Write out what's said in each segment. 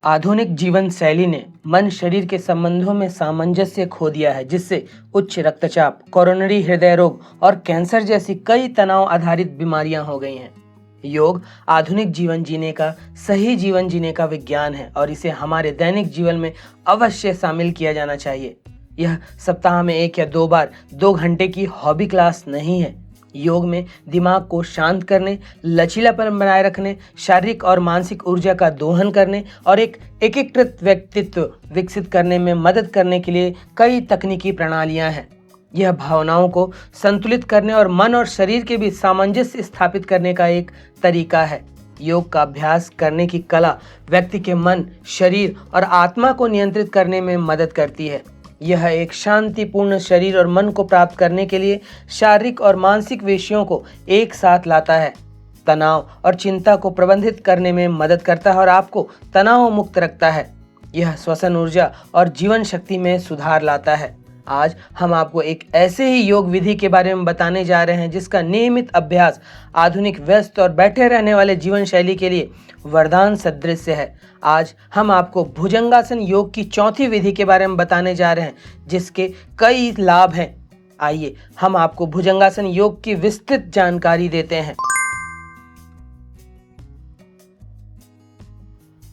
आधुनिक जीवन शैली ने मन शरीर के संबंधों में सामंजस्य खो दिया है, जिससे उच्च रक्तचाप, कोरोनरी हृदय रोग और कैंसर जैसी कई तनाव आधारित बीमारियां हो गई हैं। योग आधुनिक जीवन जीने का सही जीवन जीने का विज्ञान है और इसे हमारे दैनिक जीवन में अवश्य शामिल किया जाना चाहिए। यह सप्ताह में 1 या 2 बार 2 घंटे की हॉबी क्लास नहीं है। योग में दिमाग को शांत करने, लचीलापन बनाए रखने, शारीरिक और मानसिक ऊर्जा का दोहन करने और एक एकीकृत व्यक्तित्व विकसित करने में मदद करने के लिए कई तकनीकी प्रणालियां हैं। यह भावनाओं को संतुलित करने और मन और शरीर के बीच सामंजस्य स्थापित करने का एक तरीका है। योग का अभ्यास करने की कला व्यक्ति के मन, शरीर और आत्मा को नियंत्रित करने में मदद करती है। यह एक शांतिपूर्ण शरीर और मन को प्राप्त करने के लिए शारीरिक और मानसिक विषयों को एक साथ लाता है, तनाव और चिंता को प्रबंधित करने में मदद करता है और आपको तनाव मुक्त रखता है। यह श्वसन ऊर्जा और जीवन शक्ति में सुधार लाता है। आज हम आपको एक ऐसे ही योग विधि के बारे में बताने जा रहे हैं जिसका नियमित अभ्यास आधुनिक व्यस्त और बैठे रहने वाले जीवन शैली के लिए वरदान सदृश है। आज हम आपको भुजंगासन योग की चौथी विधि के बारे में बताने जा रहे हैं, जिसके कई लाभ हैं। आइए हम आपको भुजंगासन योग की विस्तृत जानकारी देते हैं।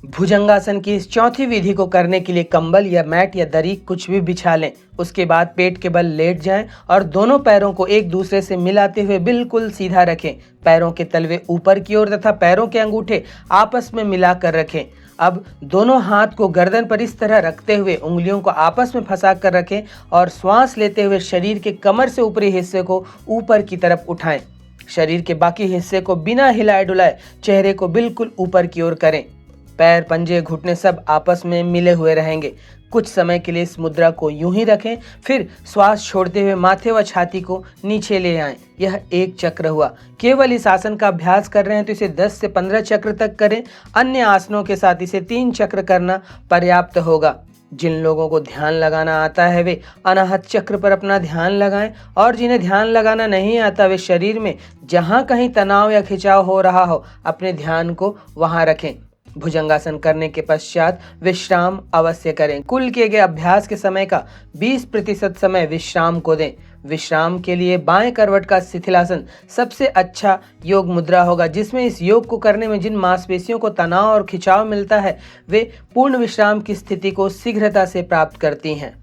भुजंगासन की इस चौथी विधि को करने के लिए कंबल या मैट या दरी कुछ भी बिछा लें। उसके बाद पेट के बल लेट जाएं और दोनों पैरों को एक दूसरे से मिलाते हुए बिल्कुल सीधा रखें। पैरों के तलवे ऊपर की ओर तथा पैरों के अंगूठे आपस में मिलाकर रखें। अब दोनों हाथ को गर्दन पर इस तरह रखते हुए उंगलियों को आपस में फंसा कर रखें और श्वास लेते हुए शरीर के कमर से ऊपरी हिस्से को ऊपर की तरफ उठाएं। शरीर के बाकी हिस्से को बिना हिलाए डुलाए चेहरे को बिल्कुल ऊपर की ओर करें। पैर, पंजे, घुटने सब आपस में मिले हुए रहेंगे। कुछ समय के लिए इस मुद्रा को यूं ही रखें, फिर श्वास छोड़ते हुए माथे व छाती को नीचे ले आएं। यह एक चक्र हुआ। केवल इस आसन का अभ्यास कर रहे हैं तो इसे 10 से 15 चक्र तक करें। अन्य आसनों के साथ इसे 3 चक्र करना पर्याप्त होगा। जिन लोगों को ध्यान लगाना आता है वे अनाहत चक्र पर अपना ध्यान लगाएं और जिन्हें ध्यान लगाना नहीं आता वे शरीर में जहां कहीं तनाव या खिंचाव हो रहा हो अपने ध्यान को वहां रखें। भुजंगासन करने के पश्चात विश्राम अवश्य करें। कुल किए गए अभ्यास के समय का 20% समय विश्राम को दें। विश्राम के लिए बाएं करवट का शिथिलासन सबसे अच्छा योग मुद्रा होगा, जिसमें इस योग को करने में जिन मांसपेशियों को तनाव और खिंचाव मिलता है वे पूर्ण विश्राम की स्थिति को शीघ्रता से प्राप्त करती हैं।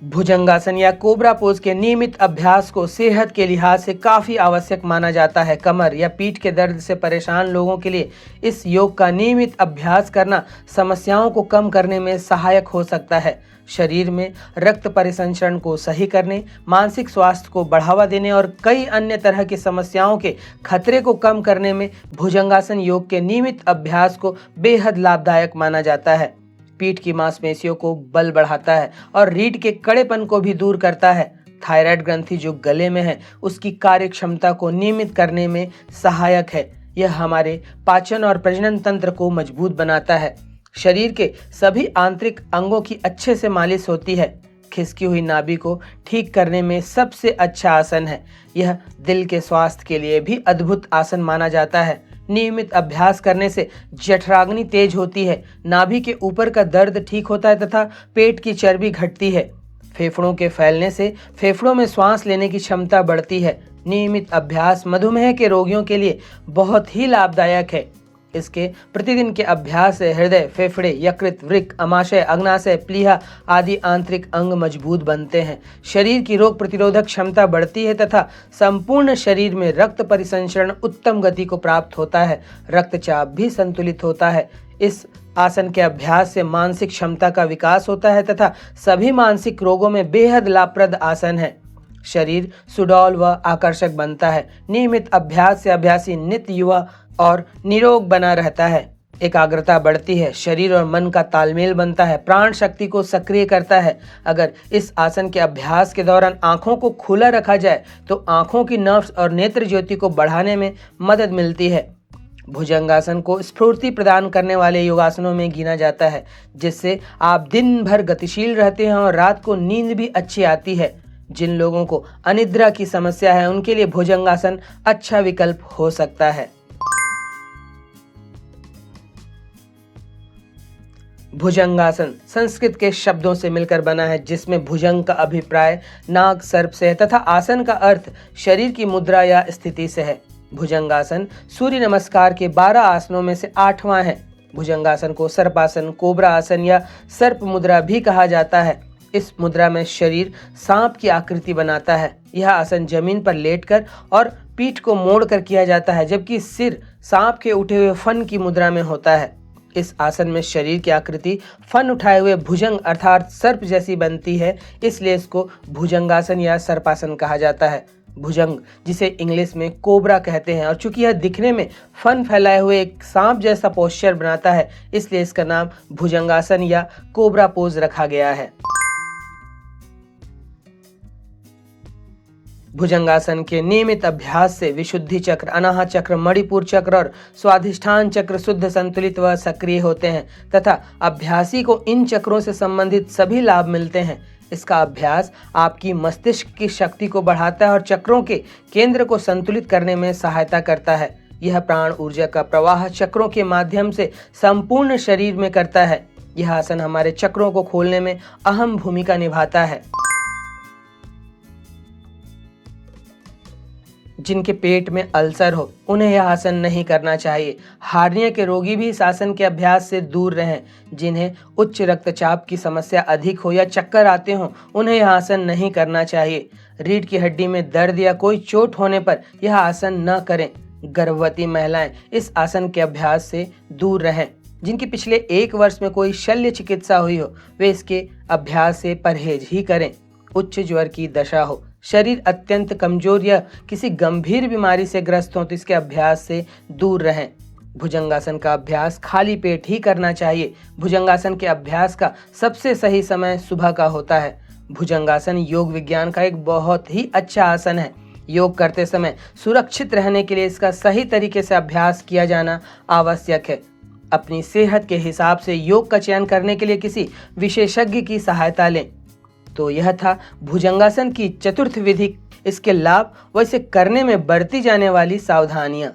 भुजंगासन या कोबरा पोज के नियमित अभ्यास को सेहत के लिहाज से काफी आवश्यक माना जाता है। कमर या पीठ के दर्द से परेशान लोगों के लिए इस योग का नियमित अभ्यास करना समस्याओं को कम करने में सहायक हो सकता है। शरीर में रक्त परिसंचरण को सही करने, मानसिक स्वास्थ्य को बढ़ावा देने और कई अन्य तरह की समस्याओं के खतरे को कम करने में भुजंगासन योग के नियमित अभ्यास को बेहद लाभदायक माना जाता है। पीठ की मांसपेशियों को बल बढ़ाता है और रीढ़ के कड़ेपन को भी दूर करता है। थायराइड ग्रंथि जो गले में है उसकी कार्य क्षमता को नियमित करने में सहायक है। यह हमारे पाचन और प्रजनन तंत्र को मजबूत बनाता है। शरीर के सभी आंतरिक अंगों की अच्छे से मालिश होती है। खिसकी हुई नाभि को ठीक करने में सबसे अच्छा आसन है। यह दिल के स्वास्थ्य के लिए भी अद्भुत आसन माना जाता है। नियमित अभ्यास करने से जठराग्नि तेज होती है, नाभि के ऊपर का दर्द ठीक होता है तथा पेट की चर्बी घटती है। फेफड़ों के फैलने से फेफड़ों में सांस लेने की क्षमता बढ़ती है। नियमित अभ्यास मधुमेह के रोगियों के लिए बहुत ही लाभदायक है। इसके प्रतिदिन के अभ्यास से हृदय, फेफड़े, यकृत, वृक्क, अमाशय, अग्नाशय, प्लीहा आदि आंतरिक अंग मजबूत बनते हैं। शरीर की रोग प्रतिरोधक क्षमता बढ़ती है तथा संपूर्ण शरीर में रक्त परिसंचरण उत्तम गति को प्राप्त होता है। रक्तचाप भी संतुलित होता है। इस आसन के अभ्यास से मानसिक क्षमता का विकास होता है तथा सभी मानसिक रोगों में बेहद लाभप्रद आसन है। शरीर सुडौल व आकर्षक बनता है। नियमित अभ्यास से अभ्यासी नित्य युवा और निरोग बना रहता है। एकाग्रता बढ़ती है, शरीर और मन का तालमेल बनता है, प्राण शक्ति को सक्रिय करता है। अगर इस आसन के अभ्यास के दौरान आंखों को खुला रखा जाए तो आंखों की नर्व्स और नेत्र ज्योति को बढ़ाने में मदद मिलती है। भुजंगासन को स्फूर्ति प्रदान करने वाले योगासनों में गिना जाता है, जिससे आप दिन भर गतिशील रहते हैं और रात को नींद भी अच्छी आती है। जिन लोगों को अनिद्रा की समस्या है उनके लिए भुजंगासन अच्छा विकल्प हो सकता है। भुजंगासन संस्कृत के शब्दों से मिलकर बना है, जिसमें भुजंग का अभिप्राय नाग सर्प से है तथा आसन का अर्थ शरीर की मुद्रा या स्थिति से है। भुजंगासन सूर्य नमस्कार के 12 आसनों में से 8वां है। भुजंगासन को सर्पासन, कोबरा आसन या सर्प मुद्रा भी कहा जाता है। इस मुद्रा में शरीर सांप की आकृति बनाता है। यह आसन जमीन पर लेटकर और पीठ को मोड़कर किया जाता है, जबकि सिर सांप के उठे हुए फन की मुद्रा में होता है। इस आसन में शरीर की आकृति फन उठाए हुए भुजंग अर्थात सर्प जैसी बनती है, इसलिए इसको भुजंगासन या सर्पासन कहा जाता है। भुजंग, जिसे इंग्लिश में कोबरा कहते हैं, और चूंकि यह दिखने में फन फैलाए हुए एक सांप जैसा पोस्चर बनाता है, इसलिए इसका नाम भुजंगासन या कोबरा पोज रखा गया है। भुजंगासन के नियमित अभ्यास से विशुद्धि चक्र, अनाहत चक्र, मणिपुर चक्र और स्वाधिष्ठान चक्र शुद्ध, संतुलित व सक्रिय होते हैं तथा अभ्यासी को इन चक्रों से संबंधित सभी लाभ मिलते हैं। इसका अभ्यास आपकी मस्तिष्क की शक्ति को बढ़ाता है और चक्रों के केंद्र को संतुलित करने में सहायता करता है। यह प्राण ऊर्जा का प्रवाह चक्रों के माध्यम से संपूर्ण शरीर में करता है। यह आसन हमारे चक्रों को खोलने में अहम भूमिका निभाता है। जिनके पेट में अल्सर हो, उन्हें यह आसन नहीं करना चाहिए। हार्निया के रोगी भी इस आसन के अभ्यास से दूर रहें। जिन्हें उच्च रक्तचाप की समस्या अधिक हो या चक्कर आते हो, उन्हें यह आसन नहीं करना चाहिए। रीढ़ की हड्डी में दर्द या कोई चोट होने पर यह आसन न करें। गर्भवती महिलाएं इस आसन के अभ्यास से दूर रहें। जिनकी पिछले 1 वर्ष में कोई शल्य चिकित्सा हुई हो, वे इसके अभ्यास से परहेज ही करें। उच्च ज्वर की दशा हो, शरीर अत्यंत कमजोर या किसी गंभीर बीमारी से ग्रस्त हो, तो इसके अभ्यास से दूर रहें। भुजंगासन का अभ्यास खाली पेट ही करना चाहिए। भुजंगासन के अभ्यास का सबसे सही समय सुबह का होता है। भुजंगासन योग विज्ञान का एक बहुत ही अच्छा आसन है। योग करते समय सुरक्षित रहने के लिए इसका सही तरीके से अभ्यास किया जाना आवश्यक है। अपनी सेहत के हिसाब से योग का चयन करने के लिए किसी विशेषज्ञ की सहायता लें। तो यह था भुजंगासन की चतुर्थ विधि, इसके लाभ व इसे करने में बरती जाने वाली सावधानियां।